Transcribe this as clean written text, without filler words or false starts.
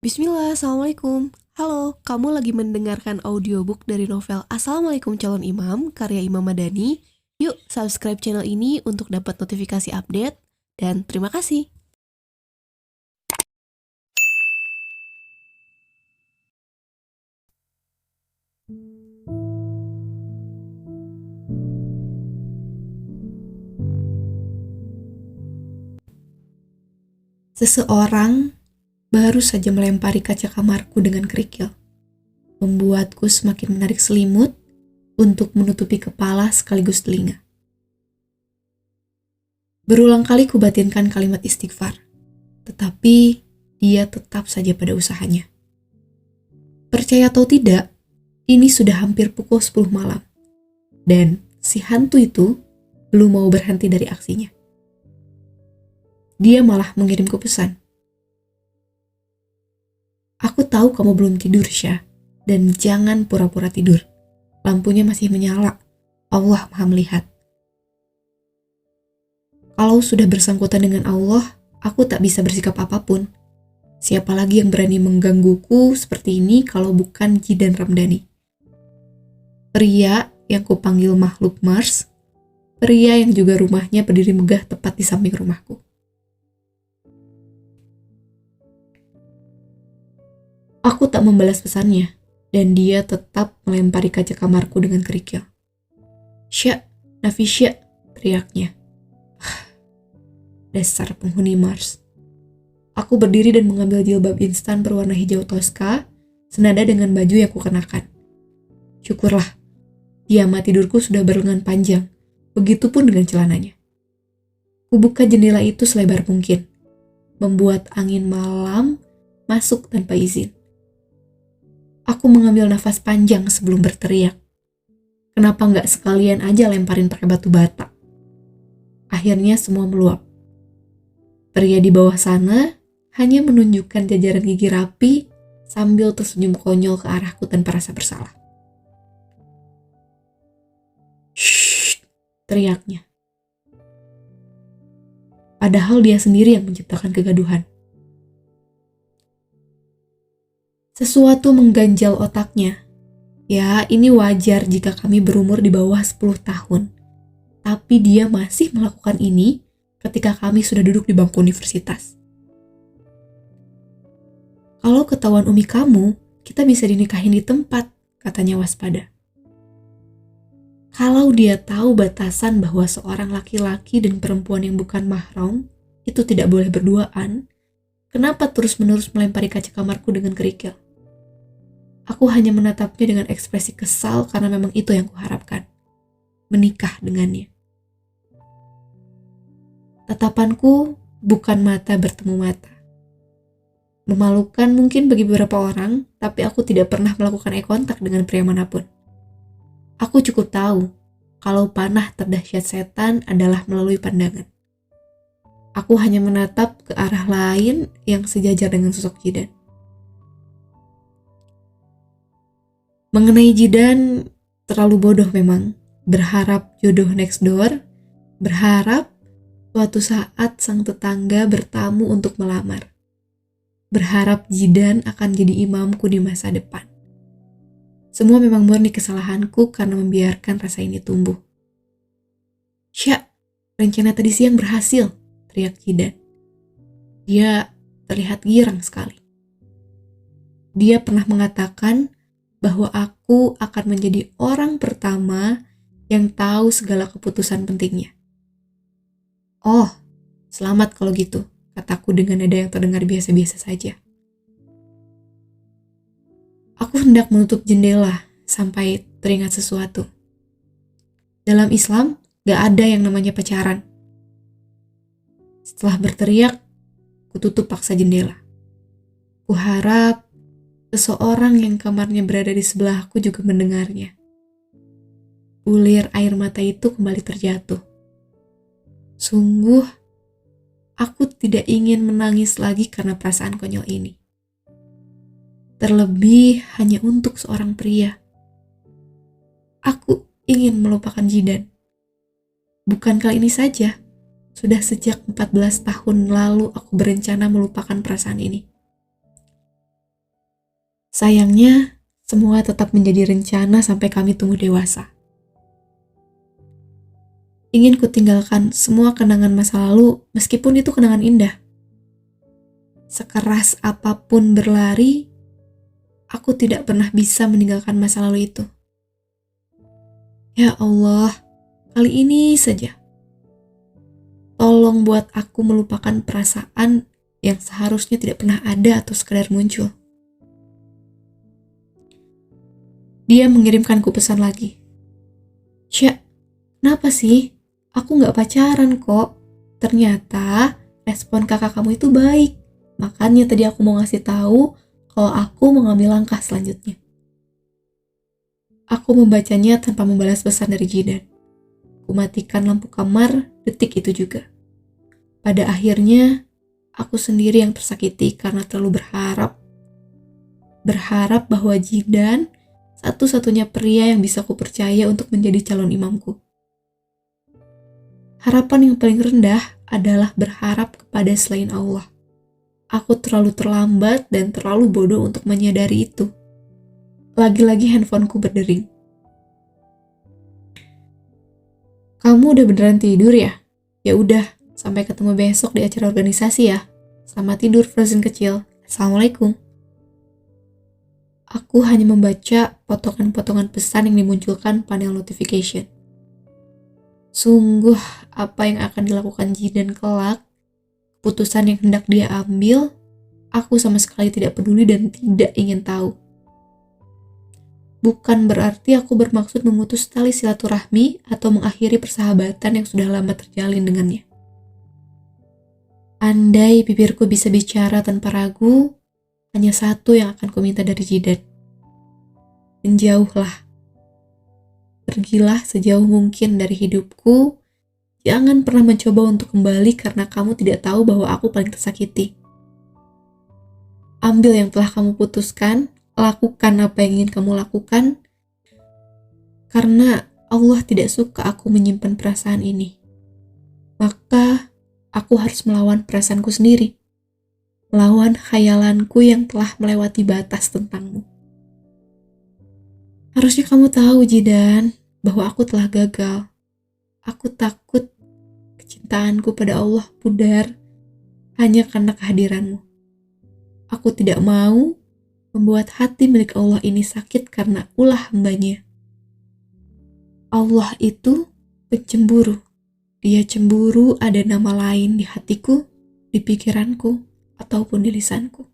Bismillah, Assalamualaikum. Halo, kamu lagi mendengarkan audiobook dari novel Assalamualaikum Calon Imam, karya Imam Madani. Yuk, subscribe channel ini untuk dapat notifikasi update, dan terima kasih. Seseorang baru saja melempari kaca kamarku dengan kerikil, membuatku semakin menarik selimut untuk menutupi kepala sekaligus telinga. Berulang kali kubatinkan kalimat istighfar, tetapi dia tetap saja pada usahanya. Percaya atau tidak, ini sudah hampir pukul 10 malam, dan si hantu itu belum mau berhenti dari aksinya. Dia malah mengirimku pesan. Aku tahu kamu belum tidur, Syah, dan jangan pura-pura tidur. Lampunya masih menyala. Allah Maha melihat. Kalau sudah bersangkutan dengan Allah, aku tak bisa bersikap apapun. Siapa lagi yang berani menggangguku seperti ini kalau bukan Jidan Ramdhani? Pria yang kupanggil makhluk Mars, pria yang juga rumahnya berdiri megah tepat di samping rumahku. Aku tak membalas pesannya, dan dia tetap melempari kaca kamarku dengan kerikil. "Syah, Nafisya," teriaknya. Dasar penghuni Mars. Aku berdiri dan mengambil jilbab instan berwarna hijau toska, senada dengan baju yang kukenakan. Syukurlah, piyama tidurku sudah berlengan panjang, begitupun dengan celananya. Kubuka jendela itu selebar mungkin, membuat angin malam masuk tanpa izin. Aku mengambil nafas panjang sebelum berteriak. Kenapa nggak sekalian aja lemparin pakai batu bata? Akhirnya semua meluap. Pria di bawah sana hanya menunjukkan jajaran gigi rapi sambil tersenyum konyol ke arahku tanpa rasa bersalah. "Shh," teriaknya. Padahal dia sendiri yang menciptakan kegaduhan. Sesuatu mengganjal otaknya. Ya, ini wajar jika kami berumur di bawah 10 tahun. Tapi dia masih melakukan ini ketika kami sudah duduk di bangku universitas. "Kalau ketahuan umi kamu, kita bisa dinikahin di tempat," katanya waspada. Kalau dia tahu batasan bahwa seorang laki-laki dan perempuan yang bukan mahram itu tidak boleh berduaan, kenapa terus-menerus melempari kaca kamarku dengan kerikil? Aku hanya menatapnya dengan ekspresi kesal karena memang itu yang kuharapkan. Menikah dengannya. Tatapanku bukan mata bertemu mata. Memalukan mungkin bagi beberapa orang, tapi aku tidak pernah melakukan eye contact dengan pria manapun. Aku cukup tahu kalau panah terdahsyat setan adalah melalui pandangan. Aku hanya menatap ke arah lain yang sejajar dengan sosok Jidan. Mengenai Jidan, terlalu bodoh memang. Berharap jodoh next door, berharap suatu saat sang tetangga bertamu untuk melamar. Berharap Jidan akan jadi imamku di masa depan. Semua memang murni kesalahanku karena membiarkan rasa ini tumbuh. "Syah, rencana tadi siang berhasil," teriak Jidan. Dia terlihat girang sekali. Dia pernah mengatakan bahwa aku akan menjadi orang pertama yang tahu segala keputusan pentingnya. "Oh, selamat kalau gitu," kataku dengan nada yang terdengar biasa-biasa saja. Aku hendak menutup jendela sampai teringat sesuatu. Dalam Islam, gak ada yang namanya pacaran. Setelah berteriak, kututup paksa jendela. Kuharap seseorang yang kamarnya berada di sebelahku juga mendengarnya. Bulir air mata itu kembali terjatuh. Sungguh, aku tidak ingin menangis lagi karena perasaan konyol ini. Terlebih hanya untuk seorang pria. Aku ingin melupakan Jidan. Bukan kali ini saja, sudah sejak 14 tahun lalu aku berencana melupakan perasaan ini. Sayangnya, semua tetap menjadi rencana sampai kami tumbuh dewasa. Ingin kutinggalkan semua kenangan masa lalu meskipun itu kenangan indah. Sekeras apapun berlari, aku tidak pernah bisa meninggalkan masa lalu itu. Ya Allah, kali ini saja. Tolong buat aku melupakan perasaan yang seharusnya tidak pernah ada atau sekadar muncul. Dia mengirimkanku pesan lagi. Sya, kenapa sih? Aku gak pacaran kok. Ternyata respon kakak kamu itu baik. Makanya tadi aku mau ngasih tahu kalau aku mau ngambil langkah selanjutnya. Aku membacanya tanpa membalas pesan dari Jidan. Kumatikan lampu kamar detik itu juga. Pada akhirnya, aku sendiri yang tersakiti karena terlalu berharap. Berharap bahwa Jidan satu-satunya pria yang bisa kupercaya untuk menjadi calon imamku. Harapan yang paling rendah adalah berharap kepada selain Allah. Aku terlalu terlambat dan terlalu bodoh untuk menyadari itu. Lagi-lagi handphoneku berdering. Kamu udah beneran tidur ya? Ya udah, sampai ketemu besok di acara organisasi ya. Selamat tidur, Frozen kecil. Assalamualaikum. Aku hanya membaca potongan-potongan pesan yang dimunculkan panel notification. Sungguh, apa yang akan dilakukan Jidan kelak, keputusan yang hendak dia ambil, aku sama sekali tidak peduli dan tidak ingin tahu. Bukan berarti aku bermaksud memutus tali silaturahmi atau mengakhiri persahabatan yang sudah lama terjalin dengannya. Andai bibirku bisa bicara tanpa ragu, hanya satu yang akan kuminta dari Jidan. Menjauhlah. Pergilah sejauh mungkin dari hidupku. Jangan pernah mencoba untuk kembali karena kamu tidak tahu bahwa aku paling tersakiti. Ambil yang telah kamu putuskan, lakukan apa yang ingin kamu lakukan, karena Allah tidak suka aku menyimpan perasaan ini. Maka, aku harus melawan perasaanku sendiri. Melawan khayalanku yang telah melewati batas tentangmu. Harusnya kamu tahu, Jidan, bahwa aku telah gagal. Aku takut kecintaanku pada Allah pudar hanya karena kehadiranmu. Aku tidak mau membuat hati milik Allah ini sakit karena ulah hambanya. Allah itu pencemburu. Dia cemburu ada nama lain di hatiku, di pikiranku, ataupun di lisanku.